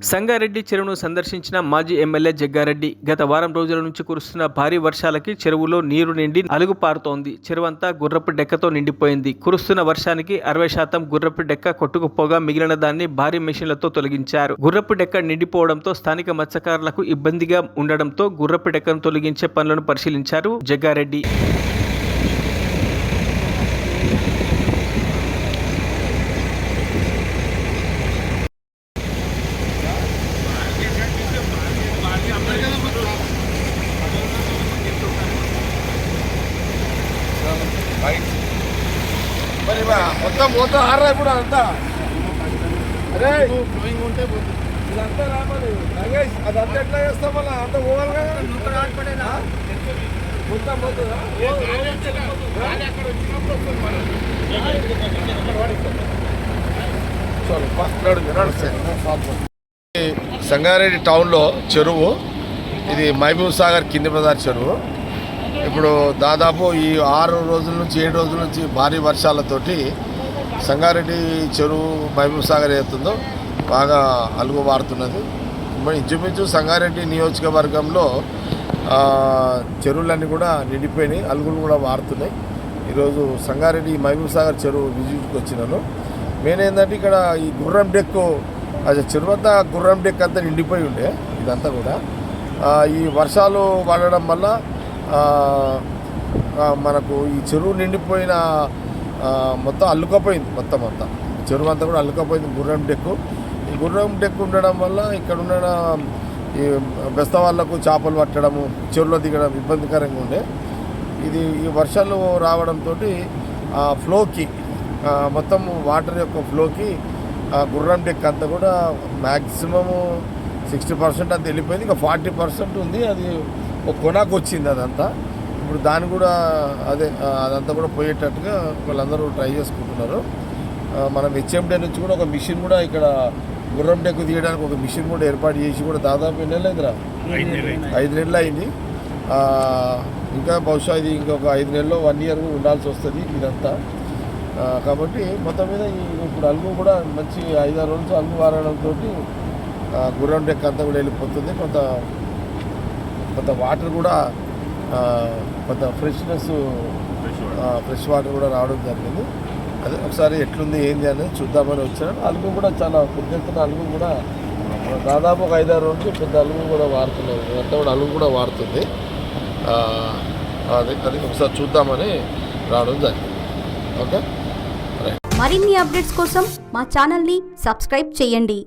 సంగారెడ్డి చెరువును సందర్శించిన మాజీ ఎమ్మెల్యే జగ్గారెడ్డి గత వారం రోజుల నుంచి కురుస్తున్న భారీ వర్షాలకి చెరువులో నీరు నిండి అలుగు పారుతోంది. చెరువంతా గుర్రపు డెక్కతో నిండిపోయింది. కురుస్తున్న వర్షానికి 60% గుర్రపు డెక్క కొట్టుకుపోగా మిగిలిన దాన్ని భారీ మెషిన్లతో తొలగించారు. గుర్రపు డెక్క నిండిపోవడంతో స్థానిక మత్స్యకారులకు ఇబ్బందిగా ఉండడంతో గుర్రపు డెక్కను తొలగించే పనులను పరిశీలించారు జగ్గారెడ్డి. మరి మొత్తం పోతా ఆరా ఇప్పుడు అంతా అరే ఫ్లోయింగ్ ఉంటే ఇదంతా రామని నగేష్ అదంతా ఎట్లా చేస్తాం మళ్ళీ అంత పోవాలి కదా మొత్తం పోతుందా సంగారెడ్డి టౌన్లో చెరువు ఇది మహబూబ్ సాగర్ కింది బజార్ చెరువు. ఇప్పుడు దాదాపు ఈ 6 రోజుల నుంచి 7 రోజుల నుంచి భారీ వర్షాలతోటి సంగారెడ్డి చెరువు మహబూబ్ సాగర్ ఏతుందో బాగా అలుగు వారుతున్నది. ఇంచుమించు సంగారెడ్డి నియోజకవర్గంలో చెరువులన్నీ కూడా నిండిపోయినాయి, అలుగులు కూడా వారుతున్నాయి. ఈరోజు సంగారెడ్డి మహబూబ్ సాగర్ చెరువు విజిట్కి వచ్చినాను. మెయిన్ ఏంటంటే ఇక్కడ ఈ గుర్రం డెక్కు అది చెరువు అంతా గుర్రం డెక్ అంతా నిండిపోయి ఉండే. ఇదంతా కూడా ఈ వర్షాలు పడడం వల్ల మనకు ఈ చెరువు నిండిపోయిన మొత్తం అల్లుకపోయింది. మొత్తం అంతా చెరువు అంతా కూడా అల్లుకపోయింది గుర్రం డెక్కు. ఈ గుర్రం డెక్కు ఉండడం వల్ల ఇక్కడ ఉన్న ఈ బెస్త వాళ్ళకు చేపలు పట్టడము చెరువులో దిగడం ఇబ్బందికరంగా ఉండే. ఇది ఈ వర్షాలు రావడంతో ఫ్లోకి మొత్తం వాటర్ యొక్క ఫ్లోకి గుర్రం డెక్ అంతా కూడా మ్యాక్సిమము 60% అంతా వెళ్ళిపోయింది. ఇంకా 40% ఉంది, అది ఒక కొనాకు వచ్చింది అదంతా. ఇప్పుడు దాన్ని కూడా అదంతా కూడా పోయేటట్టుగా వాళ్ళందరూ ట్రై చేసుకుంటున్నారు. మనం హెచ్ఎండే నుంచి కూడా ఒక మిషన్ కూడా ఇక్కడ గుర్రం డెక్కు తీయడానికి ఒక మిషన్ కూడా ఏర్పాటు చేసి కూడా దాదాపు ఎన్ని నెలలు అయిందిరా 5 నెలలు అయింది. ఇంకా బహుశా ఇది ఇంకొక 5 నెలల్లో 1 ఇయర్ ఉండాల్సి వస్తుంది ఇదంతా. కాబట్టి మొత్తం మీద ఇప్పుడు అలుగు కూడా మంచి 5-6 రోజులు అలుగు వారడంతో గుర్రం డెక్ అంతా కూడా వెళ్ళిపోతుంది. కొంత వాటర్ కూడా కొంత ఫ్రెష్ వాటర్ కూడా రావడం జరిగింది. అదే ఒకసారి ఎట్లుంది ఏంది అనేది చూద్దామని వచ్చాను. అలుగు కూడా చాలా పెద్ద ఎత్తున అలుగు కూడా దాదాపు ఒక 5-6 రోజులు పెద్ద అలుగు కూడా వాడుతున్నాయి. అంతా కూడా అలుగు కూడా వాడుతుంది. అది ఒకసారి చూద్దామని రావడం జరిగింది. ఓకే, మరిన్ని అప్డేట్స్ కోసం మా ఛానల్ని సబ్స్క్రైబ్ చేయండి.